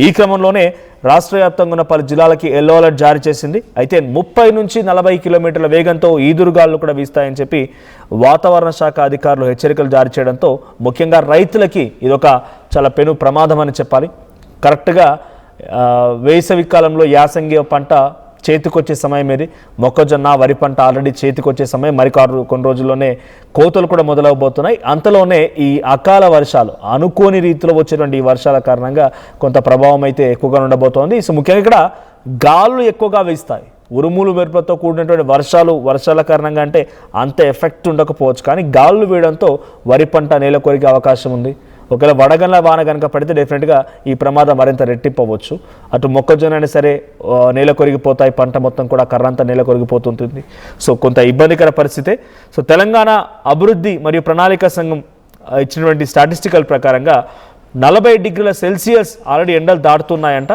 ఈ క్రమంలోనే రాష్ట్ర వ్యాప్తంగా ఉన్న పలు జిల్లాలకి ఎల్లో అలర్ట్ జారీ చేసింది. అయితే 30 నుంచి 40 కిలోమీటర్ల వేగంతో ఈదురుగాలు కూడా వీస్తాయని చెప్పి వాతావరణ శాఖ అధికారులు హెచ్చరికలు జారీ చేయడంతో ముఖ్యంగా రైతులకి ఇదొక చాలా పెను ప్రమాదం అని చెప్పాలి. కరెక్ట్గా వేసవి కాలంలో యాసంగి పంట చేతికొచ్చే సమయం ఇది. మొక్కజొన్న వరి పంట ఆల్రెడీ చేతికొచ్చే సమయం, మరి కొన్ని రోజుల్లోనే కోతలు కూడా మొదలవబోతున్నాయి. అంతలోనే ఈ అకాల వర్షాలు, అనుకోని రీతిలో వచ్చేటువంటి ఈ వర్షాల కారణంగా కొంత ప్రభావం అయితే ఎక్కువగా ఉండబోతోంది. సో ముఖ్యంగా ఇక్కడ గాలులు ఎక్కువగా వీస్తాయి. ఉరుములు మెరుపులతో కూడినటువంటి వర్షాల కారణంగా అంటే అంత ఎఫెక్ట్ ఉండకపోవచ్చు, కానీ గాలులు వేయడంతో వరి పంట నేల కొరిగే అవకాశం ఉంది. ఒకవేళ వడగండ్ల వాన కనుక పడితే డెఫినెట్గా ఈ ప్రమాదం మరింత రెట్టింపవచ్చు. అటు మొక్కజొన్న అయినా సరే నేల కొరిగిపోతాయి, పంట మొత్తం కూడా కర్రంతా నేల కొరిగిపోతుంటుంది. సో కొంత ఇబ్బందికర పరిస్థితే. సో తెలంగాణ అభివృద్ధి మరియు ప్రణాళిక సంఘం ఇచ్చినటువంటి స్టాటిస్టికల్ ప్రకారంగా 40 డిగ్రీల సెల్సియస్ ఆల్రెడీ ఎండలు దాటుతున్నాయంట.